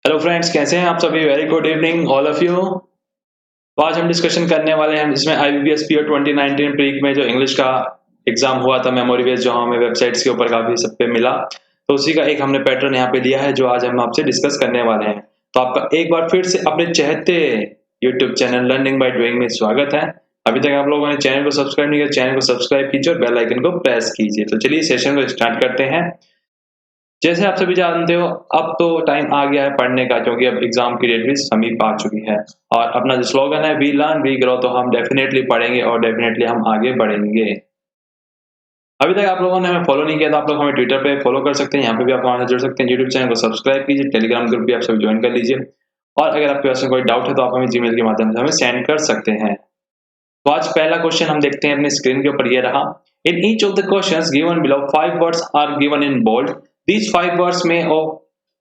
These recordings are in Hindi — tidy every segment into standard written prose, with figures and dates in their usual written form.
हेलो फ्रेंड्स, कैसे हैं आप सभी। Very good evening all of you. तो आज हम डिस्कशन करने वाले हैं जिसमें IBPS पीओ 2019 प्री में जो इंग्लिश का एग्जाम हुआ था, मेमोरी बेस्ड, जो हमें वेबसाइट्स के ऊपर काफी सब पे मिला, तो उसी का एक हमने पैटर्न यहाँ पे लिया है जो आज हम आपसे डिस्कस करने वाले हैं। तो आपका एक बार फिर से अपने चहते YouTube channel learning by doing में स्वागत है। अभी तक आप लोगों ने चैनल को सब्सक्राइब नहीं किया, चैनल को सब्सक्राइब कीजिए और बेल आइकन को प्रेस कीजिए। तो चलिए सेशन को स्टार्ट करते हैं। जैसे आप सभी जानते हो, अब तो टाइम आ गया है पढ़ने का, क्योंकि अब एग्जाम की डेट भी समीप आ चुकी है। और अपना जो स्लोगन है वी लर्न वी ग्रो, तो हम डेफिनेटली पढ़ेंगे और डेफिनेटली हम आगे बढ़ेंगे। अभी तक आप लोगों ने हमें फॉलो नहीं किया तो आप लोग हमें ट्विटर पे फॉलो कर सकते हैं, यहाँ पे भी आप हमारे जुड़ सकते हैं। यूट्यूब चैनल को सब्सक्राइब कीजिए, टेलीग्राम ग्रुप भी आप सभी ज्वाइन कर लीजिए। और अगर आपके पास में कोई डाउट है तो आप हमें जीमेल के माध्यम से हमें सेंड कर सकते हैं। तो आज पहला क्वेश्चन हम देखते हैं अपनी स्क्रीन के ऊपर, ये रहा। In each of the questions given below 5 words are given in bold. These 5 words may or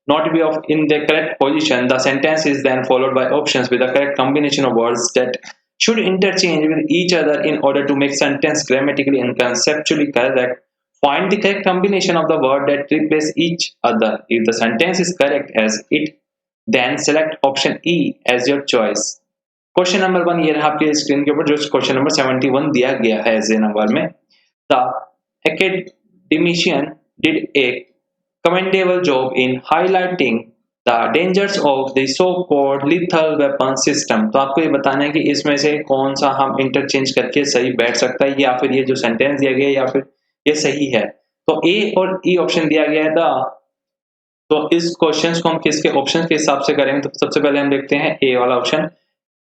not be of in the correct position. The sentence is then followed by options with the correct combination of words that should interchange with each other in order to make sentence grammatically and conceptually correct. Find the correct combination of the word that replace each other. If the sentence is correct as it, then select option E as your choice. Question number 1 ये रहा आपके स्क्रीन के ऊपर, जो क्वेश्चन नंबर 71 दिया गया है एज ए नंबर में। The academician did a commendable job in highlighting the dangers of the so-called lethal weapon system। तो आपको ये बताना है कि इसमें से कौन सा हम इंटरचेंज करके सही बैठ सकता है, या फिर ये जो सेंटेंस दिया गया है या फिर ये सही है। तो ए और ई ऑप्शन दिया गया है द। तो इस क्वेश्चन को हम किसके ऑप्शन के हिसाब से करेंगे, तो सबसे पहले हम देखते हैं ए वाला option.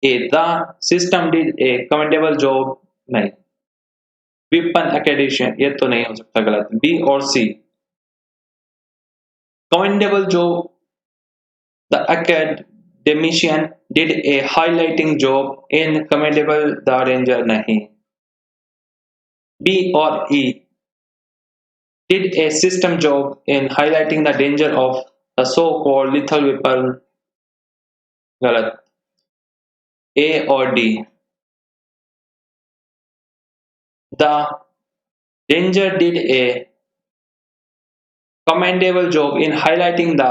A the system did a commendable job, नहीं, विपन एकेडिशन, ये तो नहीं हो सकता, गलत। बी और C, commendable job, the academician did a highlighting job in commendable the ranger, नहीं। बी और ई, did a system job in highlighting the danger of the so called lethal weapon, गलत। ए और D, the danger did a commendable job in highlighting the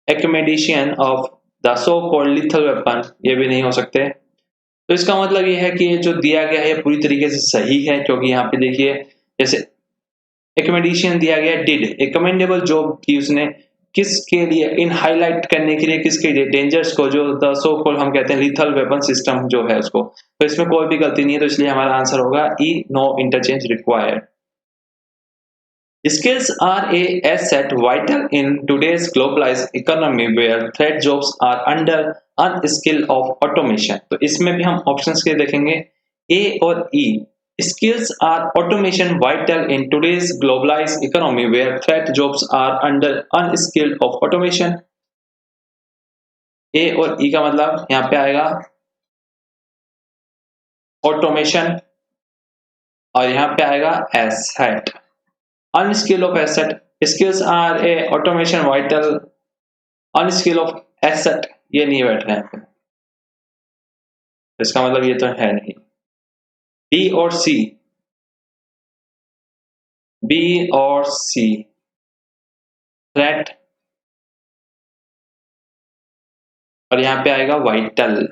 accumulation of the so-called lethal weapon, ये भी नहीं हो सकते। तो इसका मतलब ये है कि ये जो दिया गया है पूरी तरीके से सही है, क्योंकि यहाँ पे देखिए जैसे accumulation दिया गया, डिड एक कमेंडेबल जॉब की उसने, किसके लिए, इन हाईलाइट करने के लिए, किसके लिए, डेंजर्स को, जो द सो कॉल्ड हम कहते हैं लीथल वेपन सिस्टम जो है उसको। तो इसमें कोई भी गलती नहीं है, तो इसलिए हमारा आंसर होगा E, no interchange required. Skills are a asset vital in today's globalized economy where threat jobs are under unskill of automation। तो इसमें भी हम ऑप्शंस के देखेंगे ए और ई। Skills are automation vital in today's globalized economy where threat jobs are under unskilled of automation। ए और ई का मतलब यहाँ पे आएगा ऑटोमेशन, और यहाँ पे आएगा asset, unskill of asset। Skills are a automation vital, unskill of asset, ये नहीं बैठ रहे हैं, इसका मतलब ये तो है नहीं। बी और सी, बी और सी, थ्रेट, और यहाँ पे आएगा vital.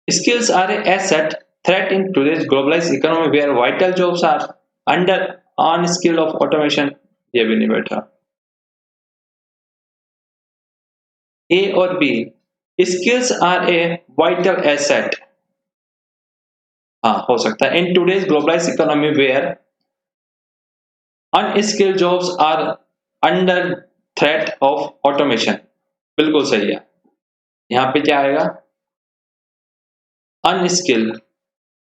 Skills are a asset threat in today's globalized economy where vital jobs are under unskill of automation, ये भी नहीं बैठा। ए और B, skills are a vital asset, हाँ हो सकता है, in today's globalized economy where unskilled jobs are under threat of automation, बिल्कुल सही है। यहाँ पे क्या आएगा, अनस्किल्ड,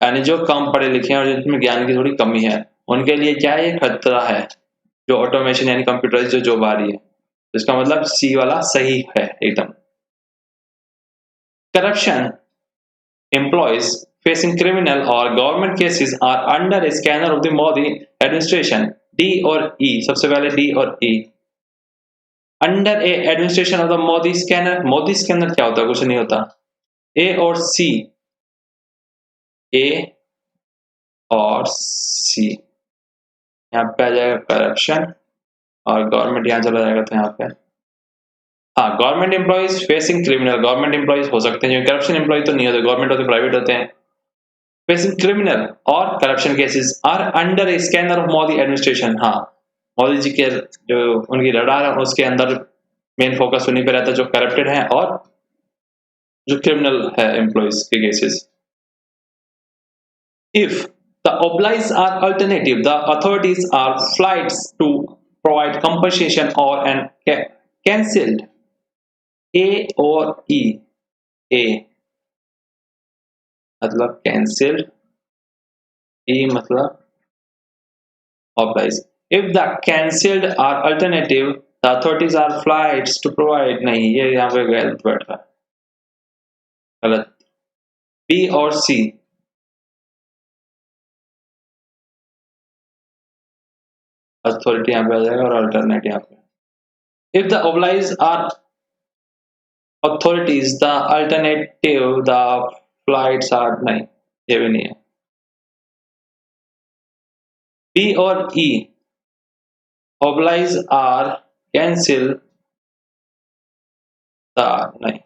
यानी जो कम पढ़े लिखे हैं और जिनमें ज्ञान की थोड़ी कमी है, उनके लिए क्या है, ये खतरा है जो ऑटोमेशन यानी कंप्यूटराइज्ड जो जॉब आ रही है। तो इसका मतलब सी वाला सही है एकदम। Corruption employees facing criminal or government cases are under a scanner of the Modi administration। D और ई, सबसे पहले डी और E. Under a administration of the Modi scanner, Modi scanner क्या होता है, कुछ नहीं होता। ए और सी, ए और सी, यहाँ पे आ जाएगा करप्शन और गवर्नमेंट यहाँ चला जाएगा, तो यहाँ पे हाँ, government employees facing criminal, government employees हो सकते हैं, जो करप्शन एम्प्लॉय तो नहीं होते, गवर्नमेंट होते प्राइवेट होते हैं। फेसिंग क्रिमिनल और corruption cases are under a scanner of Modi administration. हाँ, मोदी जी के जो उनकी रडार है उसके अंदर मेन फोकस उन्हीं पे रहता है जो करप्टेड है और जो क्रिमिनल है एम्प्लॉइज के cases. If the oblige are alternative, the authorities are flights to provide compensation or an cancelled. A or E? A मतलब cancelled, E मतलब oblige. If the cancelled are alternative, the authorities are flights to provide. नहीं, ये यहाँ पे गलत बैठ रहा है, गलत। B और C? अथॉरिटी यहाँ पे आ जाएगा और अल्टरनेट यहाँ पे। If the oblige are authorities, the alternative, the flights are नहीं, ये भी नहीं है। B और E? oblige are cancel the नहीं।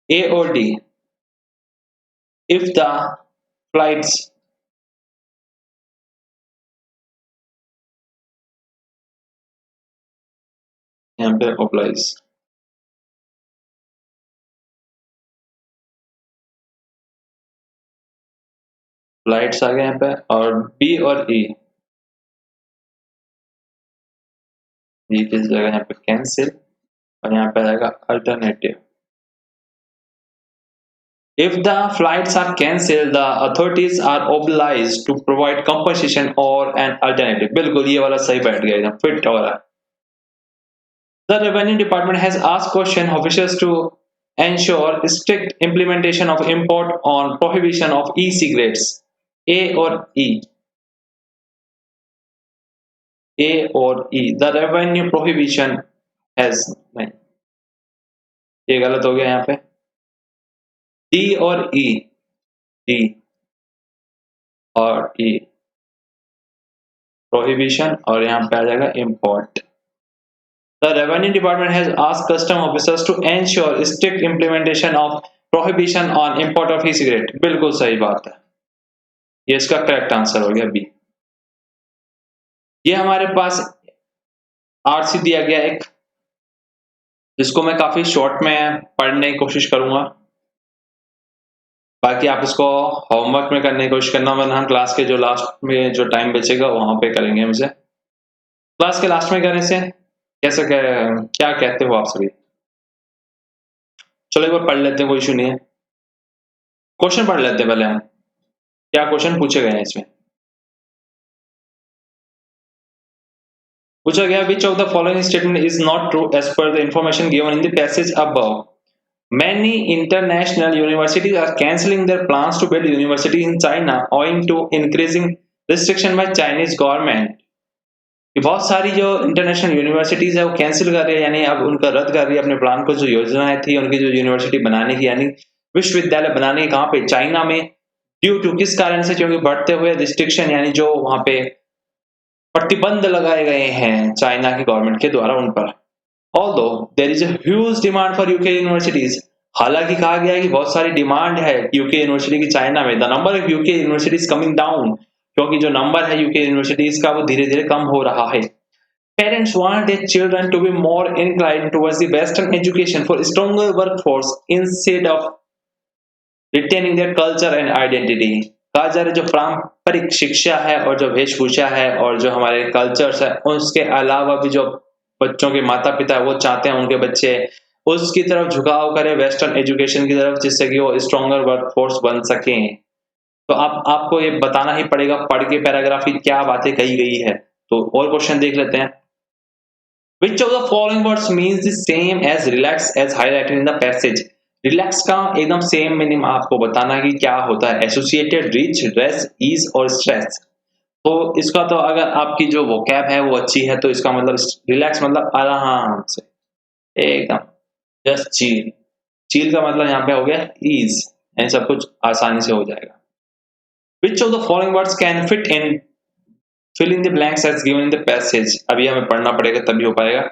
A और D? if the flights यहाँ पे oblige, flights आ गए यहाँ पे, और B और E? E किस जगह यहाँ पे cancel और यहाँ पे आएगा alternative। If the flights are cancelled, the authorities are obliged to provide compensation or an alternative। बिल्कुल ये वाला सही बैठ गया, एकदम फिट हो रहा है। The Revenue Department has asked question officials to ensure strict implementation of import on prohibition of e-cigarettes. A or E? A और E? The revenue prohibition has नहीं, ये गलत हो गया यहाँ पे। D और E? D और E, prohibition और यहाँ पे आ जाएगा import। The Revenue Department has asked custom officers to ensure strict implementation of prohibition on import of e-cigarette। बिल्कुल सही बात है, ये इसका करेक्ट आंसर हो गया बी। ये हमारे पास आरसी दिया गया एक, जिसको मैं काफी शॉर्ट में पढ़ने की कोशिश करूंगा, बाकी आप इसको होमवर्क में करने की कोशिश करना, वरना हम क्लास के जो लास्ट में जो टाइम बचेगा वहां पे करेंगे। हम इसे क्लास के लास्ट में करने से कैसे क्या कहते हो आप सभी? चलो एक बार पढ़ लेते हैं, कोई इशू नहीं है। क्वेश्चन पढ़ लेते हैं पहले हम, क्या क्वेश्चन पूछे गए हैं इसमें। पूछा गया which of the following statement is not true as per the information given in the passage above? Many international universities are cancelling their plans to build university in China owing to increasing restriction by Chinese government। कि बहुत सारी जो इंटरनेशनल यूनिवर्सिटीज है वो कैंसिल कर रही है, यानी अब उनका रद्द कर रही है अपने प्लान को, जो योजनाएं थी उनकी जो यूनिवर्सिटी बनाने की, यानी विश्वविद्यालय बनाने की, कहाँ पे? चाइना में। ड्यू टू किस कारण से? क्योंकि बढ़ते हुए रिस्ट्रिक्शन, यानी जो वहां पे प्रतिबंध लगाए गए हैं चाइना की गवर्नमेंट के द्वारा उन पर। Although there is a huge demand for UK universities, हालांकि कहा गया है कि बहुत सारी डिमांड है यूके यूनिवर्सिटी की चाइना में। The number of UK universities coming down, क्योंकि जो नंबर है यूके यूनिवर्सिटीज का वो धीरे धीरे कम हो रहा है। Parents want their children to be more inclined towards the Western education for stronger workforce instead of retaining their culture and identity। कहा जा रहा है जो पारंपरिक शिक्षा है और जो वेशभूषा है और जो हमारे कल्चर्स है, उसके अलावा भी जो बच्चों के माता पिता है वो चाहते हैं उनके बच्चे उसकी तरफ झुकाव करें, वेस्टर्न एजुकेशन की तरफ, जिससे कि वो स्ट्रॉन्गर वर्कफोर्स बन सकें। तो आपको ये बताना ही पड़ेगा पढ़ के पैराग्राफ की क्या बातें कही गई है। तो और क्वेश्चन देख लेते हैं। Which of the following words means the same as relax as highlighted in the passage? Relax का एकदम सेम मीनिंग आपको बताना है कि क्या होता है। एसोसिएटेड, रिच, ड्रेस, ईज और स्ट्रेस। तो इसका तो अगर आपकी जो वोकैब है वो अच्छी है तो इसका मतलब रिलैक्स मतलब आराम से, एकदम जस्ट चील। चील का मतलब यहाँ पे हो गया ईज, यानी सब कुछ आसानी से हो जाएगा। Which of the following words can fit in fill in the blanks as given in the passage? अभी हमें पढ़ना पड़ेगा तभी हो पाएगा.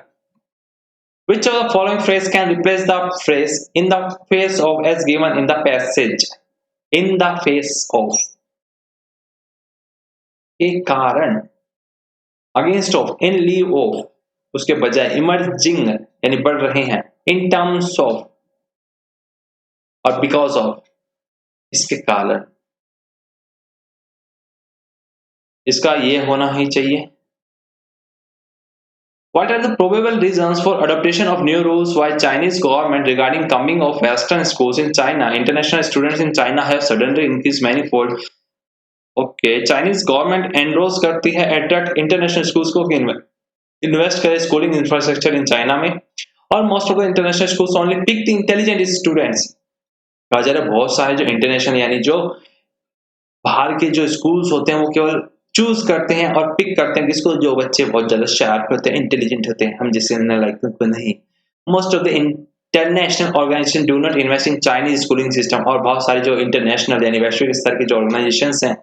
Which of the following phrase can replace the phrase in the face of as given in the passage? In the face of. के कारण, against of, in lieu of, उसके बजाय emerging यानी बढ़ रहे हैं, in terms of और because of, इसके कारण. इसका ये होना ही चाहिए. What are the probable reasons for adoption of new rules by Chinese government regarding coming of Western schools in China? International students in China have suddenly increased manifold. Okay, Chinese government endorse करती है attract international schools को invest करे schooling infrastructure in China में, और most of the international schools only pick the intelligent students. कहा जा रहा है बहुत सारे जो इंटरनेशनल यानी जो बाहर के जो स्कूल्स होते हैं वो केवल चूज करते हैं और पिक करते हैं किसको, जो बच्चे बहुत ज्यादा शार्प होते हैं, इंटेलिजेंट होते हैं, हम जिसे लाइक उनको नहीं. Most of the international organisation do not invest in Chinese schooling system. और बहुत सारे जो इंटरनेशनल यानी वैश्विक स्तर के जो ऑर्गेनाइजेशंस हैं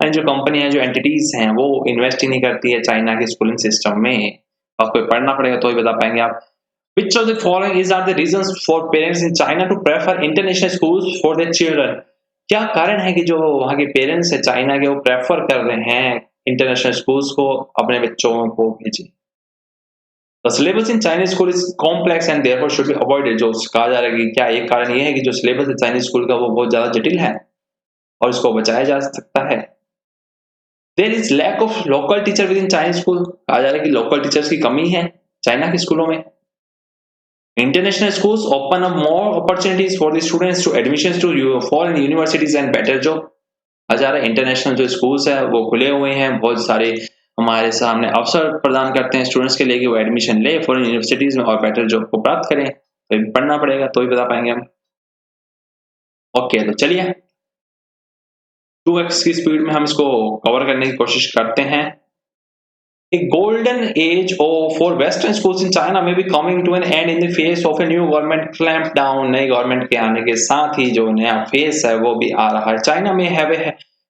एंड जो कंपनियां जो एंटिटीज हैं वो इन्वेस्ट ही नहीं करती है चाइना के स्कूलिंग सिस्टम में. आपको पढ़ना पड़ेगा तो ही बता पाएंगे आप. Which of the following is are the reasons for parents in China to prefer international schools for their children? क्या कारण है कि जो वहाँ के पेरेंट्स है चाइना के वो प्रेफर कर रहे हैं इंटरनेशनल स्कूल्स को अपने बच्चों को भेजें. The syllabus in Chinese school is complex and therefore should be avoided. जो कहा जा रहा है कि क्या एक कारण ये है कि जो सिलेबस है चाइनीज स्कूल का वो बहुत ज्यादा जटिल है और इसको बचाया जा सकता है. There is lack of local teacher within Chinese school. कहा जा रहा है कि लोकल टीचर्स की कमी है चाइना के स्कूलों में. International schools open up more opportunities for the students to admissions to foreign universities and better job. Hazara international जो स्कूल्स है वो खुले हुए हैं, बहुत सारे हमारे सामने अवसर प्रदान करते हैं स्टूडेंट्स के लिए कि वो एडमिशन ले फॉरेन यूनिवर्सिटीज में और बेटर जॉब को प्राप्त करें. तो पढ़ना पड़ेगा तो ही बता पाएंगे हम. ओके, तो चलिए 2x की स्पीड में हम इसको कवर करने की कोशिश करते हैं. A golden age for Western schools in China may be coming to an end in the face of a new government clampdown. नई गवर्नमेंट के आने के साथ ही जो नया फेस है वो भी आ रहा है. चाइना में have a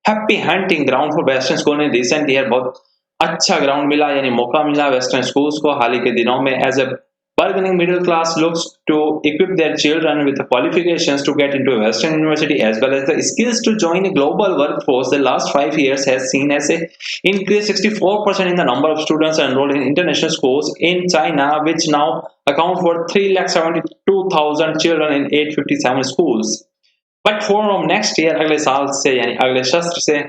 happy hunting ground for western school in recent year. बहुत अच्छा ग्राउंड मिला यानी मौका मिला वेस्टर्न स्कूल्स को हाल ही के दिनों में. As a bargaining middle class looks to equip their children with the qualifications to get into a Western university as well as the skills to join a global workforce. The last 5 years has seen as a increase 64% in the number of students enrolled in international schools in China, which now account for 3,72,000 children in 857 schools. But from next year, अगले साल से यानी अगले सत्र से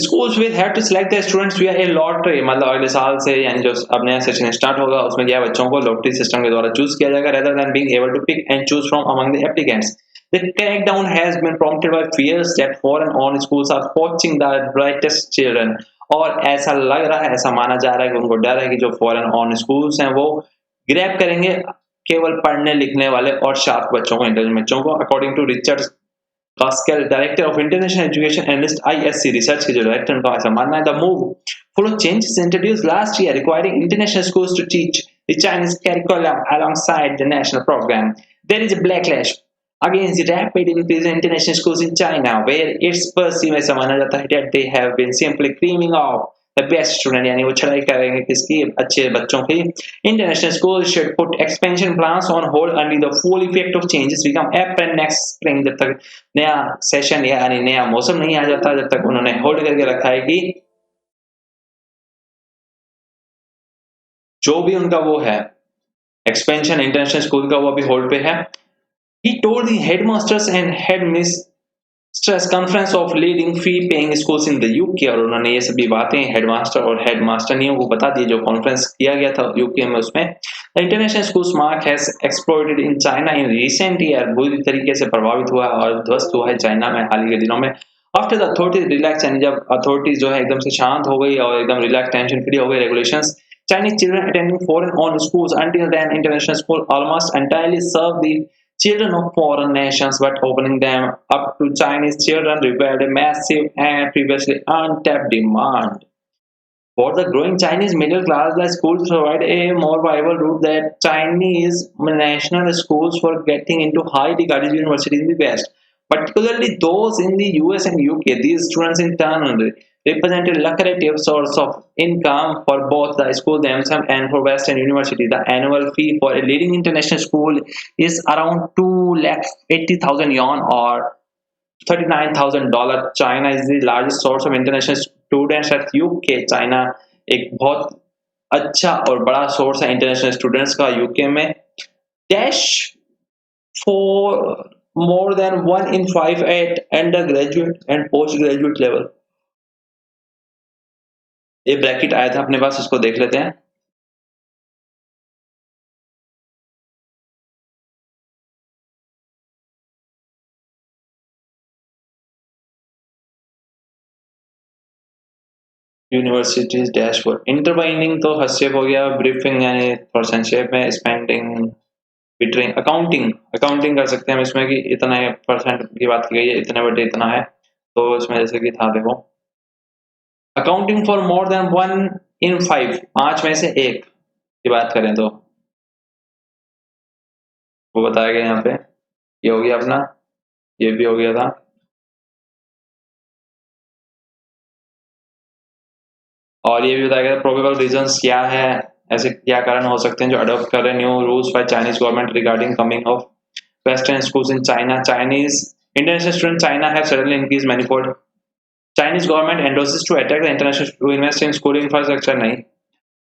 schools will have to select their students via a lottery. मतलब अगले साल से यानी जो अब नया सेशन स्टार्ट होगा उसमें क्या बच्चों को लॉटरी सिस्टम के द्वारा चूज किया जाएगा rather than being able to pick and choose from among the applicants. The crackdown has been prompted by fears that foreign-owned schools are poaching the brightest children. और ऐसा लग रहा है, ऐसा माना जा रहा है कि उनको डर है कि जो फॉरेन-ओन्ड स्कूल्स हैं वो ग्रैब करेंगे केवल पढ़ने लिखने वाले और शार्प बच्चों को, इंटेलिजेंट बच्चों को. According to Richard Pascal, director of international education analyst ISC research के जो डायरेक्टर उनका ऐसा मानना है. The move follow changes introduced last year requiring international schools to teach the Chinese curriculum alongside the national program. There is a backlash against the rapid increase in international schools in China, where it's perceived ऐसा माना जाता है that they have been simply creaming off the best student. यानी वो छड़ाई करेंगे किसकी, अच्छे बच्चों की. International schools should put expansion plans on hold until the full effect of changes become apparent next spring. जब तक नया सेशन यानी नया मौसम नहीं आ जाता, जब तक उन्होंने होल्ड करके रखा है कि जो भी उनका वो है एक्सपेंशन इंटरनेशनल स्कूल का वो अभी होल्ड पे है. He told the headmasters and headmistress conference of leading fee-paying schools in the UK. और उन्होंने ये सभी बातें हेडमास्टर और हेडमास्टरनियों को बता दी जो कॉन्फ्रेंस किया गया था यूके में. उसमें The international schools mark has exploited in China in recent year. बुरी तरीके से प्रभावित हुआ और ध्वस्त हुआ है चाइना में हाल ही के दिनों में. After the authorities relax, यानी जब अथॉरिटीज जो है एकदम से शांत हो गई और एकदम रिलैक्स टेंशन फ्री हो गई regulations, Chinese children attending foreign-owned schools until then international school almost entirely serve the children of foreign nations, but opening them up to Chinese children required a massive and previously untapped demand. For the growing Chinese middle class, the schools provide a more viable route than Chinese national schools for getting into highly regarded universities in the West. particularly those in the US and UK. These students in turn represent a lucrative source of income for both the school themselves and for Western University. The annual fee for a leading international school is around 2,80,000 yuan or $39,000. China is the largest source of international students at UK. China एक बहुत अच्छा और बड़ा सोर्स है इंटरनेशनल स्टूडेंट्स का यूके में. Dash for more than 1 in 5 at undergraduate and postgraduate level. ये ब्रैकेट आया था अपने पास, इसको देख लेते हैं. Universities dashboard. इंटरवाइनिंग तो हस्सेप हो गया. ब्रीफिंग यानी थोड़ा संक्षेप में. Spending between. अकाउंटिंग अकाउंटिंग कर सकते हैं हम इसमें कि इतना परसेंट की बात की गई है, इतने बटे इतना है. तो इसमें जैसे कि था देखो accounting for more than 1 in 5, 5 में से एक की बात करें तो वो बताया गया यहाँ पे. ये हो गया अपना, ये भी हो गया था. और ये भी बताया गया प्रोबेबल रीजंस क्या है, ऐसे क्या कारण हो सकते हैं जो अडॉप्ट कर रहे हैं new rules by Chinese government regarding coming of western schools in China. Chinese international student China have suddenly increase manifold. Chinese government endorses to attack the international to invest in school infrastructure. नहीं,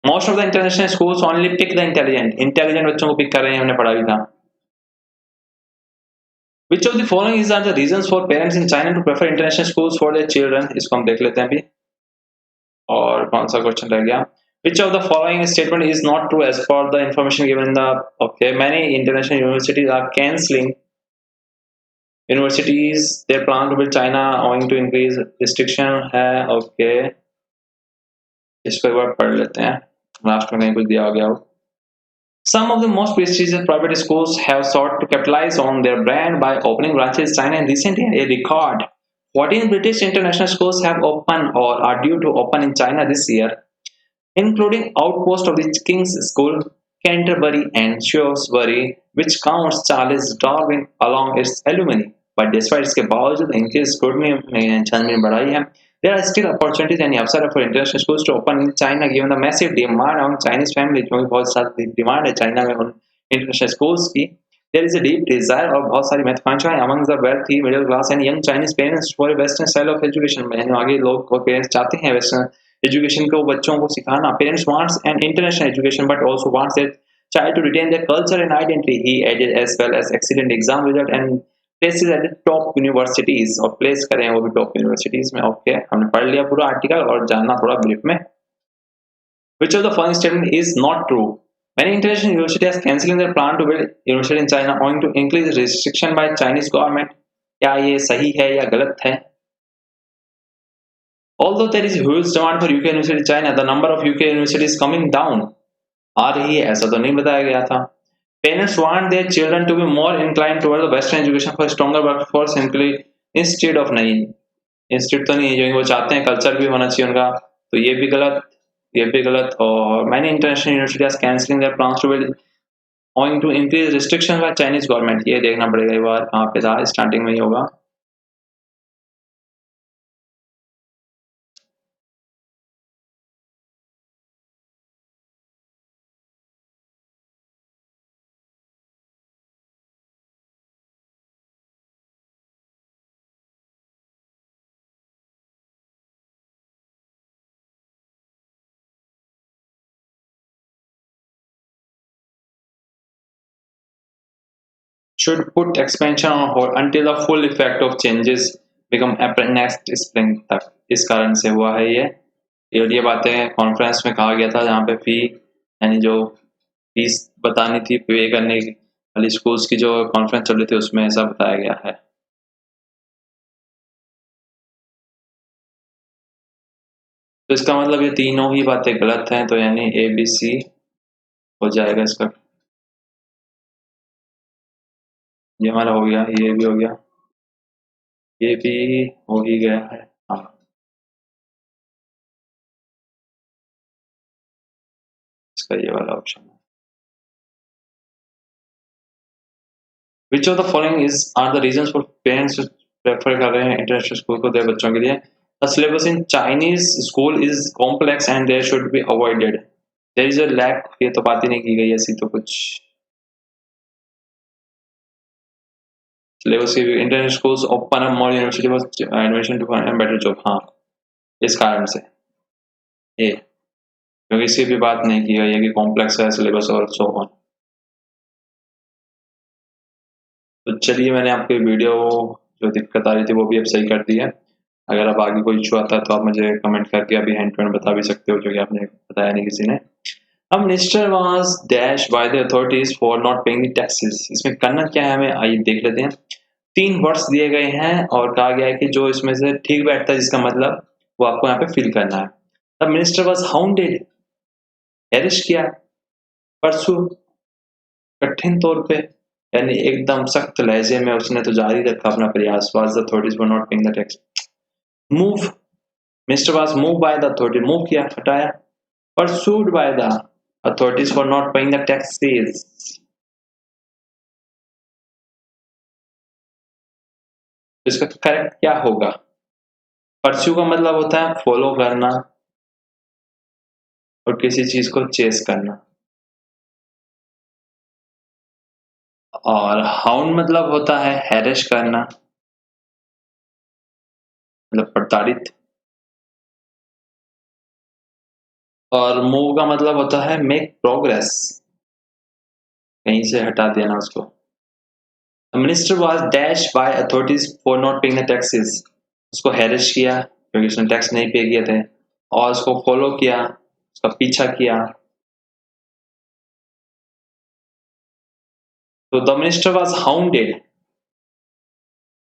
most of the international schools only pick the intelligent बच्चों को पिक कर रहे हैं, हमने पढ़ा भी था. Which of the following is are the reasons for parents in China to prefer international schools for their children? इसको हम देख लेते हैं अभी. और कौन सा क्वेश्चन रह गया. Which of the following statement is not true as per the information given in the. Okay, many international universities are cancelling universities their plan to build China owing to increase restriction है. Okay, इसको एक बार पढ़ लेते हैं, लास्ट में कहीं कुछ दिया गया हो. Some of the most prestigious private schools have sought to capitalize on their brand by opening branches in China in recent years. A record 14 British international schools have opened or are due to open in China this year, including outposts of the King's School, Canterbury and Shrewsbury, which counts Charles Darwin along its alumni. But despite इसके बावजूद इनकी स्क्रूटनी छानबीन बढ़ाई है, there are still opportunities and अवसर for international schools to open in China given the massive demand on Chinese families. क्योंकि बहुत सारी डिमांड है चाइना में उन international schools की. There is a deep desire और बहुत सारी महत्वाकांक्षाएं among the wealthy, middle class and young Chinese parents for a Western style of education. यानी आगे लोग और पेरेंट्स चाहते हैं वेस्टर्न एजुकेशन को बच्चों को सिखाना. Parents wants an international education but also wants their child to retain their culture and identity. He added as well as excellent exam result and places at the top universities. और प्लेस करें वो भी टॉप यूनिवर्सिटीज में. ओके, हमने पढ़ लिया पूरा आर्टिकल और जानना थोड़ा ब्रीफ में. Which of the following statement is not true? Many international universities are cancelling their plan to build university in China owing to increased restriction by Chinese government. क्या ये सही है या गलत है? Although there is huge demand for UK university in China, the number of UK universities coming down. आ रही है ऐसा तो नहीं बताया गया था. Parents want their children to be more inclined toward the Western education for stronger workforce instead of नहीं. इंस्टीट्यूट तो नहीं है, जो वो चाहते हैं कल्चर भी होना चाहिए उनका. तो ये भी गलत, ये भी गलत. और many international universities cancelling their plans to build owing to increased restrictions by Chinese government. ये देखना पड़ेगा एक बार कहाँ पे था, स्टार्टिंग में ही होगा. Should put expansion on hold until the full effect of changes become apparent next spring तक. इस कारण से हुआ है ये बातें कॉन्फ्रेंस में कहा गया था जहाँ पे फी यानी जो फीस बतानी थी पे करने वाली स्कूल्स की जो कॉन्फ्रेंस चल रही थी उसमें ऐसा बताया गया है. तो इसका मतलब ये तीनों ही बातें गलत हैं, तो यानी ए बी सी हो जाएगा इसका. ये हमारा हो गया, ये भी हो गया, ये भी हो ही गया है. हाँ, इसका ये वाला option. Which of the following is are the reasons for parents prefer कर रहे हैं इंटरनेशनल स्कूल को दें बच्चों के लिए। The syllabus in Chinese school is complex and there should be avoided. There is a lack, ये तो बात ही नहीं की गई ऐसी तो कुछ। सिलेबस की international schools open up more university for admission to find better job. हाँ, इस कारण से ये, क्योंकि इसकी भी बात नहीं की गई है कि कॉम्प्लेक्स है सिलेबस और सो ऑन। तो चलिए, मैंने आपकी वीडियो जो दिक्कत आ रही थी वो भी अब सही कर दी है। अगर अब आगे कोई इशू आता है तो आप मुझे कमेंट करके अभी हैंड टू हैंड बता भी सकते हो, क्योंकि आपने बताया नहीं किसी ने। अब minister was dash by the authorities for not paying the taxes. इसमें करना क्या है हमें, आइए देख लेते हैं। 3 वर्ड्स दिए गए हैं और कहा गया है कि जो इसमें से ठीक बैठता है जिसका मतलब वो आपको यहाँ पे फिल करना है। द मिनिस्टर वाज हाउंडेड, हैरिश किया, परसू, कठिन तौर पे, यानी एकदम सख्त लहजे में उसने तो जारी रखा अपना प्रयास। Was the authorities were not paying the tax. Move, minister was move by the authority, move किया, हटाया। Pursued by the authorities for not paying the taxes. इसका करेक्ट क्या होगा? परस्यू का मतलब होता है फॉलो करना और किसी चीज को चेस करना, और हाउंड मतलब होता है हैरिश करना, मतलब प्रताड़ित। और मूव का मतलब होता है मेक प्रोग्रेस, कहीं से हटा देना उसको। Minister was dash by authorities for not paying the taxes. उसको हैरिश किया क्योंकि उसने टैक्स नहीं पे किए थे, और उसको फॉलो किया, उसका पीछा किया। तो the minister was hounded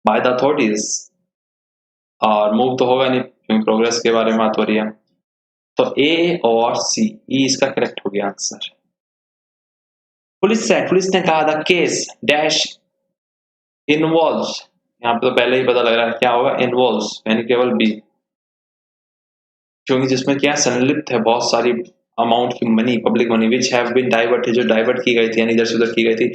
by the authorities, और मूव तो होगा नहीं क्योंकि प्रोग्रेस के बारे में बात हो रही है। तो ए और सी, ई इसका करेक्ट हो गया आंसर। पुलिस ने कहा था केस डैश इन्वॉल्व्स। यहाँ पे तो पहले ही पता लग रहा है क्या होगा, इन्वॉल्व्स यानी केवल बी, क्योंकि जिसमें क्या संलिप्त है बहुत सारी अमाउंट की money, public money which have been diverted, जो डाइवर्ट की गई थी यानी इधर से उधर की गई थी,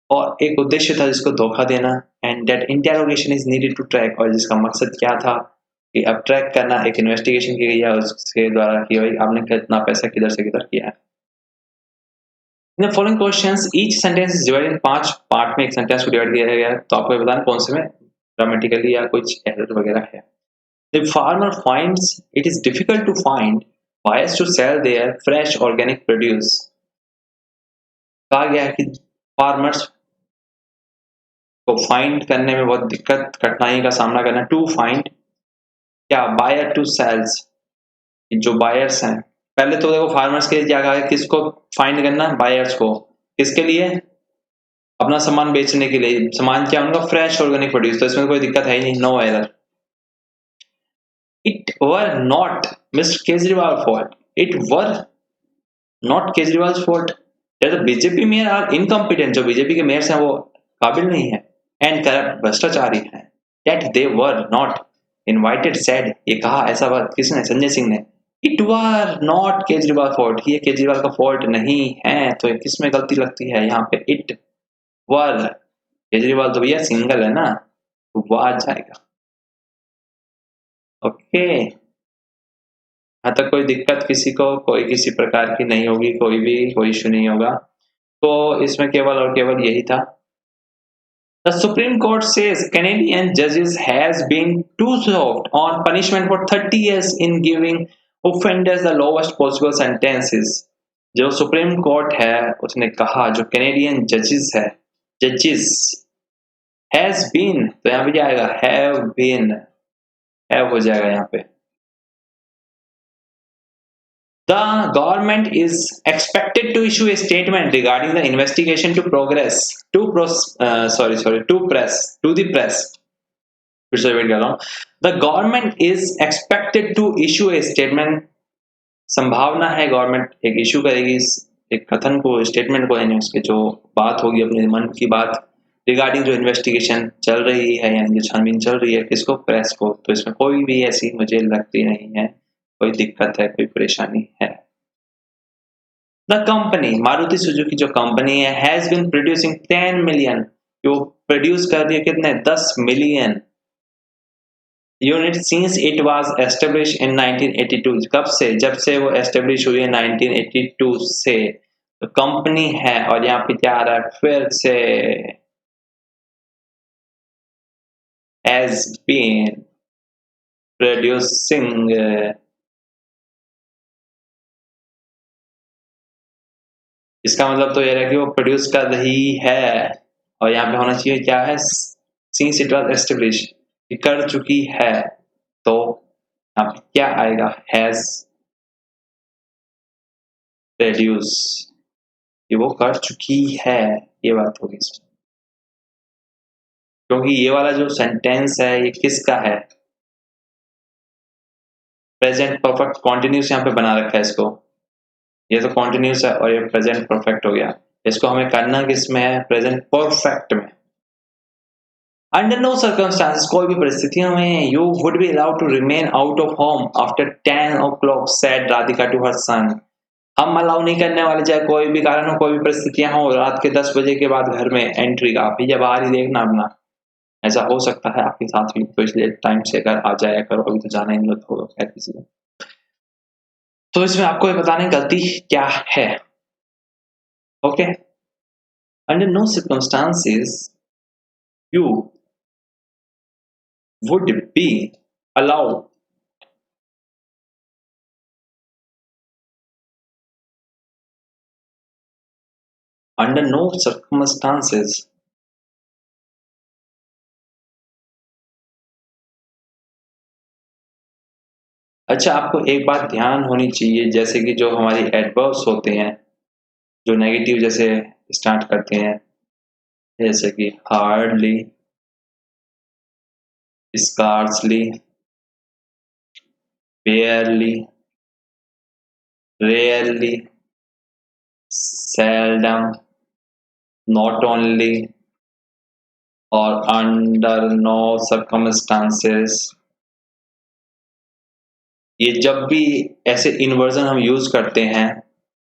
और एक उद्देश्य था जिसको धोखा देना। And that interrogation is needed to track, और जिसका मकसद क्या था कि अब ट्रैक करना, एक इन्वेस्टिगेशन की गई है उसके द्वारा कि भाई आपने कितना पैसा किधर से किधर किया है। In the following questions each sentence is divided in 5 part में, एक सेंटेंस को डिवाइड किया गया है, तो आपको ये बताना कौन से में ग्रामेटिकली या कुछ एरर वगैरह है। The farmer finds it is difficult to find buyers to sell their fresh organic produce. कहा गया है कि फार्मर्स को फाइंड करने में बहुत दिक्कत कठिनाई का सामना करना। टू फाइंड क्या, बायर टू सेल्स, जो बायर्स हैं। पहले तो देखो फार्मर्स के लिए क्या कहा है, किसको फाइंड करना, बायर्स को। किसके लिए? अपना सामान बेचने के लिए। सामान क्या उनका, फ्रेश ऑर्गेनिक प्रोड्यूस, तो इसमें कोई दिक्कत है ही नहीं, no error. It were not mister Kejriwal fault, it were not Kejriwal fault, BJP mayor are incompetent, जो बीजेपी के मेयर्स हैं वो काबिल नहीं है, एंड करप्ट भ्रष्टाचारी हैं, that they were not invited said, ये कहा ऐसा बात किसने, संजय सिंह ने। It were not Kejriwal fault, ये केजरीवाल का फॉल्ट नहीं है, तो किसमें गलती लगती है यहाँ पे, इट वर, केजरीवाल तो भैया सिंगल है ना, तो वो आ जाएगा। ओके, यहाँ तक कोई दिक्कत किसी को, कोई किसी प्रकार की नहीं होगी, कोई भी कोई इशू नहीं होगा। तो इसमें केवल और केवल यही था। The Supreme Court says Canadian judges has been too soft on punishment for 30 years in giving offenders the lowest possible sentences. जो सुप्रीम कोर्ट है उसने कहा जो कैनेडियन जजेस है, जजेस हैज बीन, तो यहाँ पे क्या आएगा, हैव बीन, हैव हो जाएगा यहाँ पे। The government is expected to issue a statement regarding the investigation to progress to the press. फिर से रिपीट कर रहा हूँ। The government is expected to issue a statement, संभावना है गवर्नमेंट एक इशू करेगी एक कथन को, स्टेटमेंट को, यानी उसके जो बात होगी अपने मन की बात, रिगार्डिंग जो इन्वेस्टिगेशन चल रही है यानी जो छानबीन चल रही है, किसको, प्रेस को। तो इसमें कोई भी ऐसी मुझे लगती नहीं है कोई दिक्कत है, कोई परेशानी है। द कंपनी मारुति सुजुकी जो कंपनी है हैज बीन प्रोड्यूसिंग 10 मिलियन, जो प्रोड्यूस कर रही है कितने, 10 million unit since it was establish in 1982, कब से? जब से वो एस्टेब्लिश हुई है 1982 से। तो कंपनी है और यहाँ पे क्या आ रहा है फिर से, has been producing, इसका मतलब तो ये है कि वो प्रोड्यूस कर रही है, और यहाँ पे होना चाहिए क्या है, सिंस इट वाज एस्टेब्लिश, कर चुकी है, तो यहाँ पे क्या आएगा, हैज प्रोड्यूस, ये वो कर चुकी है, ये बात होगी इसमें। क्योंकि ये वाला जो सेंटेंस है ये किसका है, प्रेजेंट परफेक्ट कॉन्टिन्यूस यहाँ पे बना रखा है इसको, ये तो कॉन्टिन्यूस है और ये प्रेजेंट परफेक्ट हो गया। इसको हमें करना किस में है, प्रेजेंट परफेक्ट में। अंडर नो सर्कमस्टांसेस, कोई भी परिस्थितियों में, you would be allowed to remain out of home after 10 o'clock, said Radhika to her son. हम अलाउ नहीं करने वाले, चाहे कोई भी कारण हो, कोई भी परिस्थितियां हो, रात के 10 बजे के बाद घर में एंट्री का, भैया बाहर ही देखना अपना। ऐसा हो सकता है आपके साथ भी, तो इसलिए टाइम से अगर आ जाया करो, अभी तो जाना ही नहीं होगा खैर किसी को। तो इसमें आपको ये बताने गलती क्या है, okay. Under no circumstances you would be allowed under no circumstances अच्छा, आपको एक बात ध्यान होनी चाहिए, जैसे कि जो हमारी एडवर्ब्स होते हैं जो नेगेटिव जैसे स्टार्ट करते हैं, जैसे कि hardly, scarcely, बेयरली, rarely, seldom, not only और under no circumstances, ये जब भी ऐसे इन्वर्जन हम यूज करते हैं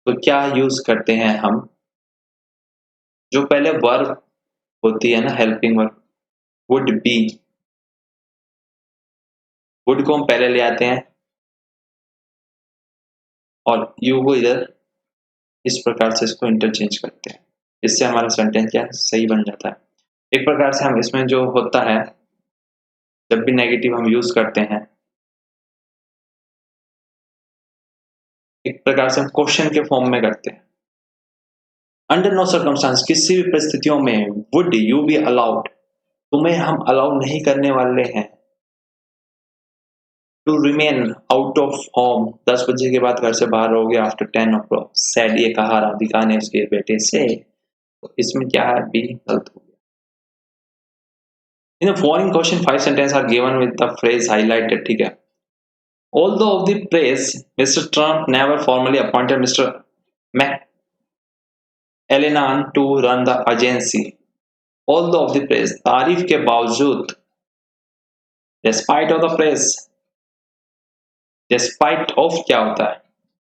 तो क्या यूज करते हैं हम, जो पहले वर्ब होती है ना, helping verb, would be, would को हम पहले ले आते हैं और यू को इधर इस प्रकार से इसको इंटरचेंज करते हैं, इससे हमारा सेंटेंस क्या सही बन जाता है। एक प्रकार से हम इसमें जो होता है, जब भी नेगेटिव हम यूज करते हैं, एक प्रकार से हम क्वेश्चन के फॉर्म में करते हैं। अंडर नो सर्कमस्टांस, किसी भी परिस्थितियों में, वुड यू बी अलाउड, तुम्हें हम अलाउ नहीं करने वाले हैं, to remain out of home, 10 बजे के बाद घर से बाहर रहोगे, आफ्टर 10 o'clock, सैड, ये कहा राधिका ने उसके बेटे से। तो इसमें क्या है, बी गलत हो गया। In the following question 5 sentences are given with the phrase highlighted, ठीक है। Although of the praise, Mr. Trump never formally appointed Mr. McEllennan to run the agency. Although of the praise, तारीफ के बावजूद, despite of the praise, despite of क्या होता है,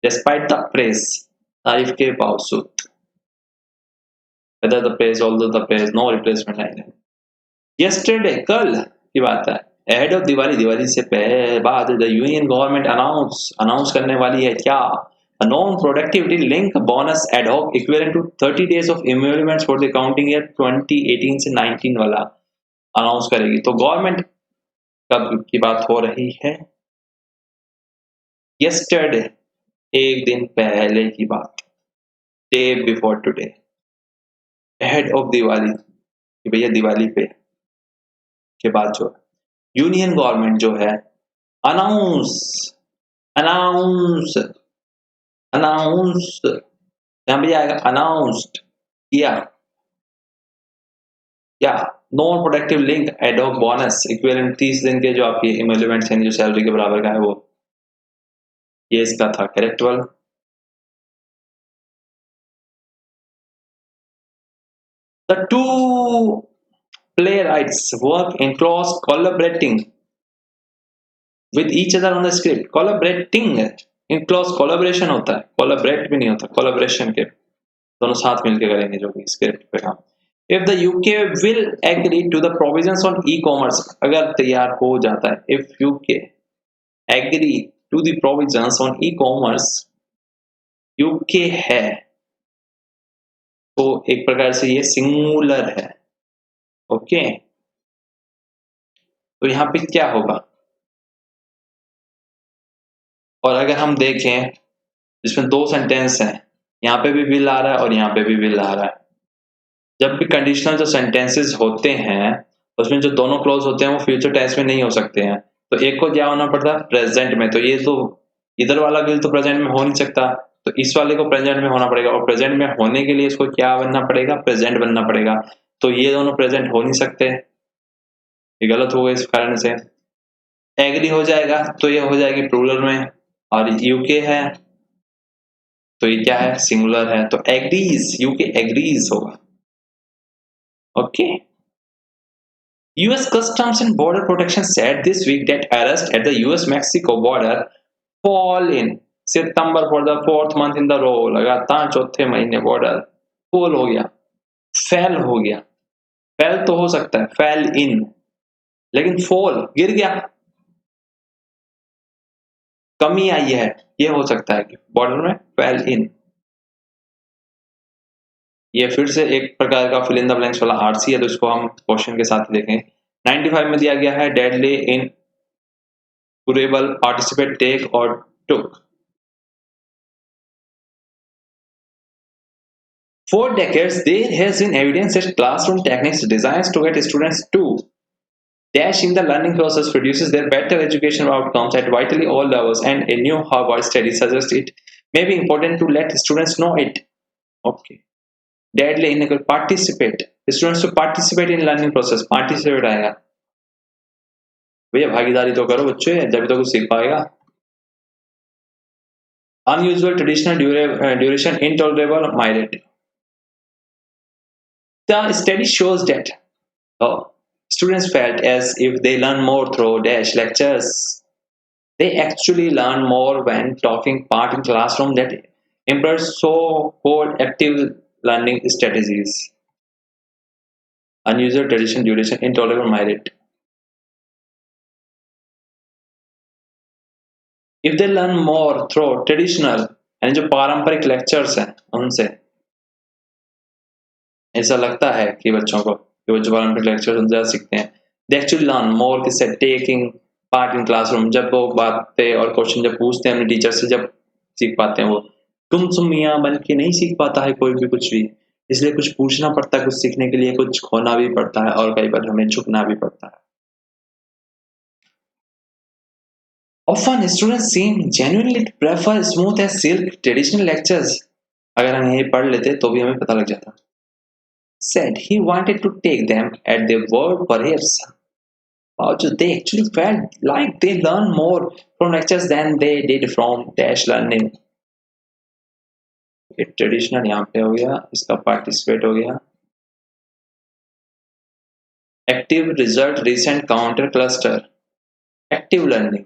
despite the praise, तारीफ के बावजूद, whether the praise, although the praise, no replacement line है। Yesterday, कल की बात है, ahead of दिवाली, दिवाली से बाद, the union government announce करने वाली है क्या, a non-productivity link bonus ad hoc equivalent to 30 days of emoluments for the accounting year 2018 से 19 वाला अनाउंस करेगी। तो गवर्नमेंट कब की बात हो रही है, yesterday, एक दिन पहले की बात, day before today, ahead of Diwali, कि भैया दिवाली पे के बाद जो यूनियन गवर्नमेंट जो है, अनाउंस अनाउंस अनाउंस, यहां भी आएगा अनाउंस्ड, किया क्या, non productive link ad hoc bonus equivalent 30 दिन के जो आपके इमोल्यूमेंट्स हैं जो सैलरी के बराबर का है, वो ये इसका था करेक्ट वाला। The two playwrights work in close collaborating with each other on the script. Collaborating in close collaboration होता है, collaborate भी नहीं होता, collaboration के दोनों साथ मिलके करेंगे जो भी स्क्रिप्ट पे काम। If the UK will agree to the provisions on e-commerce, अगर तैयार हो जाता है, if UK agree to the provisions on e-commerce, UK है तो एक प्रकार से ये सिंगुलर है, ओके। तो यहाँ पे क्या होगा, और अगर हम देखें जिसमें दो सेंटेंस हैं, यहाँ पे भी विल आ रहा है और यहाँ पे भी विल आ रहा है। जब भी कंडीशनल जो सेंटेंसेस होते हैं उसमें जो दोनों क्लॉज होते हैं वो फ्यूचर टेंस में नहीं हो सकते हैं, तो एक को क्या होना पड़ता है, प्रेजेंट में। तो ये तो इधर वाला विल तो प्रेजेंट में हो नहीं सकता, तो इस वाले को प्रेजेंट में होना पड़ेगा, और प्रेजेंट में होने के लिए इसको क्या बनना पड़ेगा, प्रेजेंट बनना पड़ेगा। तो ये दोनों प्रेजेंट हो नहीं सकते, ये गलत होगा इस कारण से। एग्री हो जाएगा तो ये हो जाएगी प्लूरल में, और यूके है तो ये क्या है, सिंगुलर है, तो एग्रीज, यूके एग्रीज होगा, okay. US Customs and Border Protection said this week that arrests at the US-Mexico border fall in September for the fourth month in the row, लगातार चौथे महीने बॉर्डर fall हो गया, फैल हो गया, फैल तो हो सकता है, फैल इन, लेकिन fall गिर गया, कमी आई है, ये हो सकता है कि बॉर्डर में फैल इन। ये फिर से एक प्रकार का फिल इन द ब्लैंक्स वाला आरसी है, तो इसको हम क्वेश्चन के साथ ही देखें। 95 में दिया गया है deadly in durable participate take or took. For decades, there has been evidence that classroom techniques designed to get students to dash in the learning process produces their better educational outcomes at vitally all levels, and a new Harvard study suggests it may be important to let students know it. Okay. Deadly in participate. Students to participate in learning process. Participate आएगा। भैया भागीदारी तो करो बच्चे, जब तो कुछ सीख पाएगा। Unusual traditional duration intolerable migrate. The study shows that students felt as if they learn more through dash lectures. They actually learn more when taking part in classroom that employs so-called active learning strategies. Unusual tradition duration intolerable merit. If they learn more through traditional यानी जो पारंपरिक लेक्चर्स हैं उनसे, ऐसा लगता है कि बच्चों को कि बच्चे पारंपरिक लेक्चर्स उनसे ज़्यादा सीखते हैं। They actually learn more किससे, taking part in classroom, जब वो बातें और क्वेश्चन जब पूछते हैं अपने टीचर से, जब सीख पाते हैं वो। तुम मियाँ बन के नहीं सीख पाता है कोई भी कुछ भी, इसलिए कुछ पूछना पड़ता है, कुछ सीखने के लिए कुछ खोना भी पड़ता है, और कई बार हमें झुकना भी पड़ता है। Often students seem genuinely to prefer smooth as silk traditional lectures. अगर हम ये पढ़ लेते तो भी हमें पता लग जाता। Said he wanted to take them at their word perhaps. They actually felt like they learned more from lectures than they did from dash learning. ये ट्रेडिशनल यहाँ पे हो गया, इसका पार्टिसिपेट हो गया। Active result recent counter cluster, active learning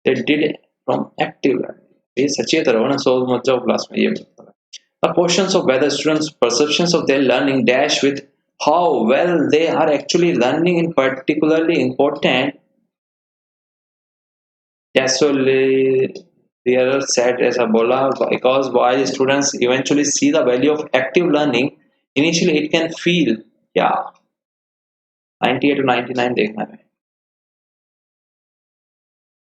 they did from active learning. ये सचेत रहो ना, सो मत जाओ क्लास में, ये The questions of whether students' perceptions of their learning dash with how well they are actually learning in particularly important. Desollier said ऐसा बोला, because while students eventually see the value of active learning, initially it can feel, yeah, 98 to 99 देखना है।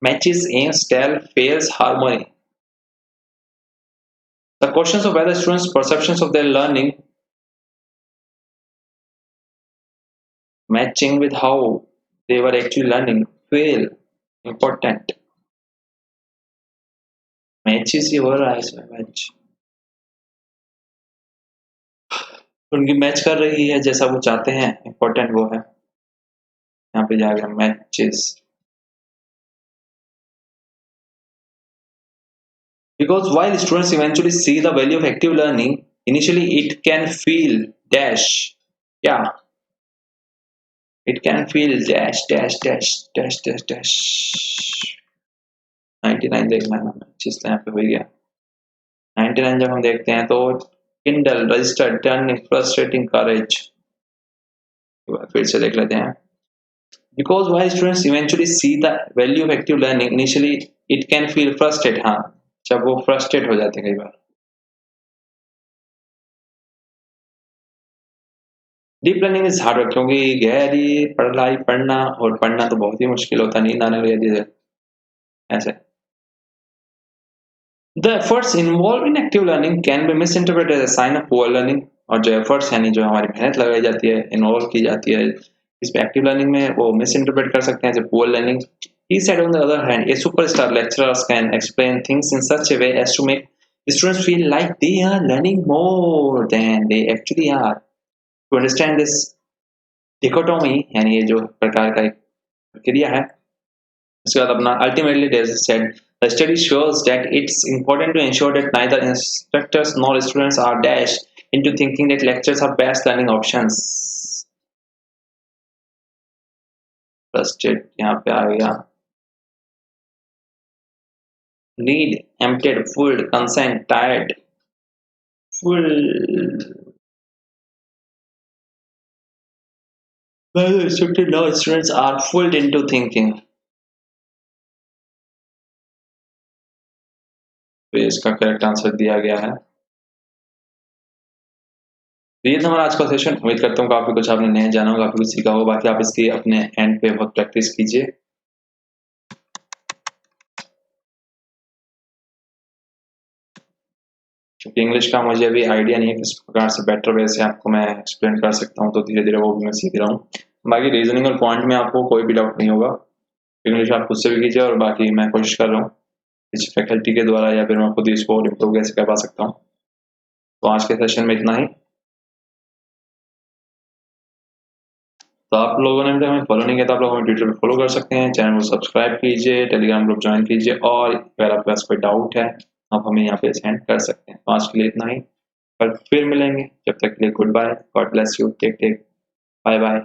Matches aims tell fails harmony. The questions of whether students' perceptions of their learning matching with how they were actually learning fail important. Matches ही हो रहा है इसमें, मैच उनकी मैच कर रही है जैसा वो चाहते हैं, इंपॉर्टेंट वो है, यहाँ पे जाएगा matches. Because while students eventually see the value of active learning, initially it can feel dash, yeah, it can feel dash dash dash dash dash dash 99 देखना है, मैचेस यहाँ पे हो गया। 99 जब हम देखते हैं तो किंडल, रजिस्टर, टर्न, फ्रस्ट्रेटिंग, करेज। फिर से देख लेते हैं। Because while students eventually see the value of active learning, initially it can feel frustrated. हाँ, जब वो frustrate हो जाते हैं कई बार। डीप लर्निंग इज हार्डवर्क, क्योंकि गहरी पढ़ाई पढ़ना और पढ़ना तो बहुत ही मुश्किल होता है, नींद आने लग जाती है ऐसे। The efforts involved in active learning can be misinterpreted as a sign of poor learning। और जो efforts यानी जो हमारी मेहनत लगाई जाती है, इन्वॉल्व की जाती है इसमें एक्टिव लर्निंग में, वो मिस इंटरप्रेट कर सकते हैं as poor learning. He said, on the other hand, a superstar lecturers can explain things in such a way as to make students feel like they are learning more than they actually are। To understand this dichotomy, यानी ये जो प्रकार का एक प्रक्रिया है, उसके बाद अपना ultimately they said the study shows that it's important to ensure that neither instructors nor students are dashed into thinking that lectures are best learning options। Frustrated यहाँ पे आ गया। Need, emptied, full, consent, tired, full। Neither instructor nor students are fooled into thinking। तो ये इसका करेक्ट आंसर दिया गया है। तो ये था हमारा आज का सेशन। उम्मीद करता हूँ काफी कुछ आपने नया जाना होगा, काफी कुछ सीखा होगा। बाकी आप इसकी अपने एंड पे बहुत प्रैक्टिस कीजिए। क्योंकि इंग्लिश का मुझे अभी आइडिया नहीं है किस प्रकार से बेटर वे से आपको मैं एक्सप्लेन कर सकता हूँ, तो धीरे धीरे वो भी मैं सीख रहा हूँ। बाकी रीजनिंग और पॉइंट में आपको कोई भी डाउट नहीं होगा। इंग्लिश आप खुद से भी कीजिए, और बाकी मैं कोशिश कर रहा हूँ किसी फैकल्टी के द्वारा या फिर मैं खुद इसको इम्प्रूव कैसे करवा सकता हूँ। तो आज के सेशन में इतना ही। तो आप लोगों ने हमें फॉलो नहीं किया तो आप लोग हमें ट्विटर पे फॉलो कर सकते हैं, चैनल को सब्सक्राइब कीजिए, टेलीग्राम ग्रुप ज्वाइन कीजिए, और अगर आपके पास कोई डाउट है आप हमें यहाँ पे सेंड कर सकते हैं। तो आज के लिए इतना ही, पर फिर मिलेंगे। जब तक के लिए goodbye, God bless you, take take, bye bye.